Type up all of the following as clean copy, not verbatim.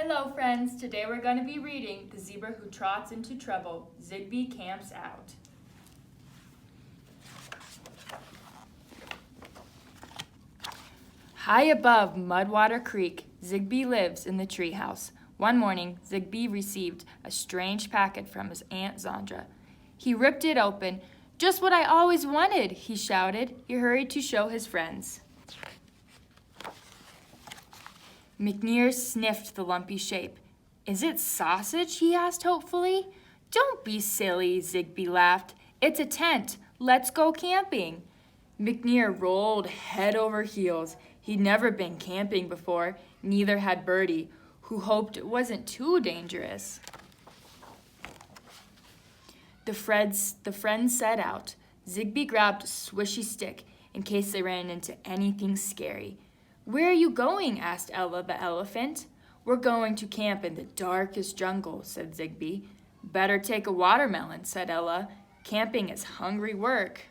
Hello friends, today we're going to be reading The Zebra Who Trots into Trouble, Zigby Camps Out. High above Mudwater Creek, Zigby lives in the treehouse. One morning, Zigby received a strange packet from his Aunt Zandra. He ripped it open. "Just what I always wanted," he shouted. He hurried to show his friends. McNear sniffed the lumpy shape. "Is it sausage?" he asked hopefully. "Don't be silly," Zigby laughed. "It's a tent. Let's go camping." McNear rolled head over heels. He'd never been camping before. Neither had Bertie, who hoped it wasn't too dangerous. The friends set out. Zigby grabbed a swishy stick in case they ran into anything scary. "Where are you going?" asked Ella the elephant. "We're going to camp in the darkest jungle," said Zigby. "Better take a watermelon," said Ella. "Camping is hungry work."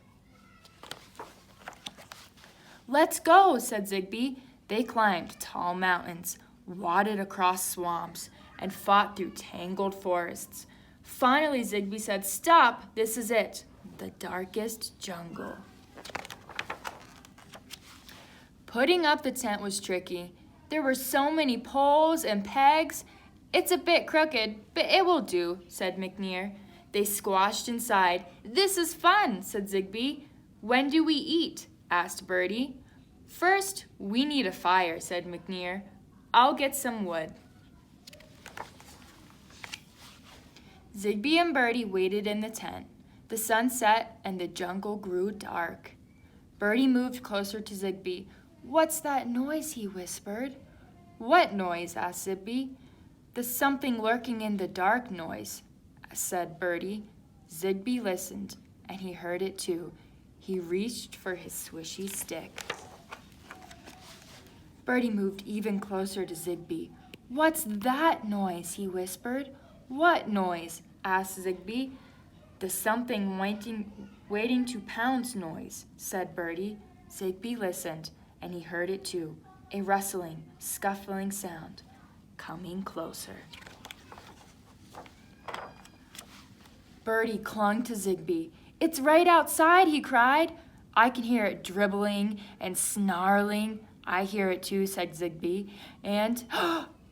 "Let's go," said Zigby. They climbed tall mountains, waded across swamps, and fought through tangled forests. Finally, Zigby said, "Stop, this is it, the darkest jungle." Putting up the tent was tricky. There were so many poles and pegs. "It's a bit crooked, but it will do," said McNear. They squashed inside. "This is fun," said Zigby. "When do we eat?" asked Bertie. "First, we need a fire," said McNear. "I'll get some wood." Zigby and Bertie waited in the tent. The sun set and the jungle grew dark. Bertie moved closer to Zigby. "What's that noise?" he whispered. "What noise?" asked Zigby. "The something lurking in the dark noise," said Bertie. Zigby listened, and he heard it too. He reached for his swishy stick. Bertie moved even closer to Zigby. "What's that noise?" he whispered. "What noise?" asked Zigby. "The something waiting to pounce noise," said Bertie. Zigby listened, and he heard it too, a rustling, scuffling sound, coming closer. Bertie clung to Zigby. "It's right outside," he cried. "I can hear it dribbling and snarling." "I hear it too," said Zigby. And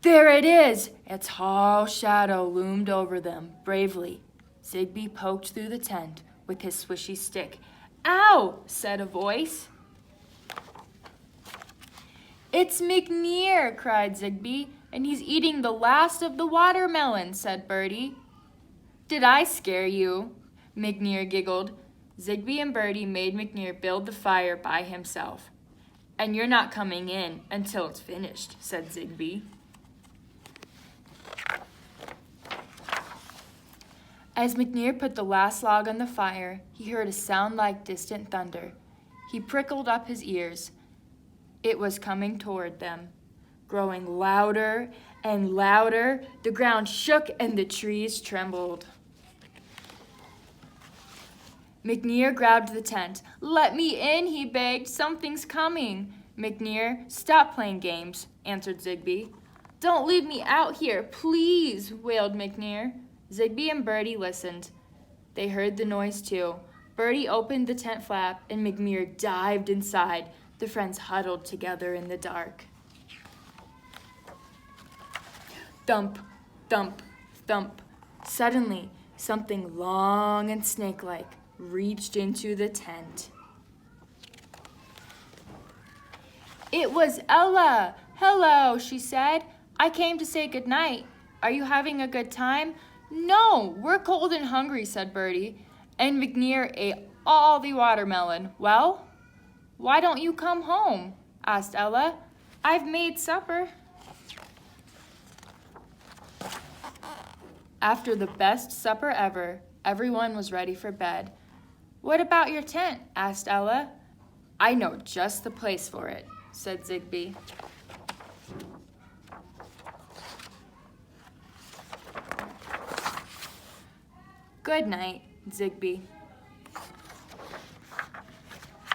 there it is! Its tall shadow loomed over them bravely. Zigby poked through the tent with his swishy stick. "Ow!" said a voice. "It's McNear!" cried Zigby. "And he's eating the last of the watermelon," said Bertie. "Did I scare you?" McNear giggled. Zigby and Bertie made McNear build the fire by himself. "And you're not coming in until it's finished," said Zigby. As McNear put the last log on the fire, he heard a sound like distant thunder. He prickled up his ears. It was coming toward them, growing louder and louder. The ground shook and the trees trembled. McNear grabbed the tent. "Let me in," he begged. "Something's coming." "McNear, stop playing games," answered Zigby. "Don't leave me out here, please," wailed McNear. Zigby and Bertie listened. They heard the noise too. Bertie opened the tent flap and McNear dived inside. The friends huddled together in the dark. Thump, thump, thump. Suddenly, something long and snake-like reached into the tent. It was Ella. "Hello," she said. "I came to say goodnight. Are you having a good time?" "No, we're cold and hungry," said Bertie. And McNear ate all the watermelon. "Well, why don't you come home?" asked Ella. "I've made supper." After the best supper ever, everyone was ready for bed. "What about your tent?" asked Ella. "I know just the place for it," said Zigby. "Good night, Zigby."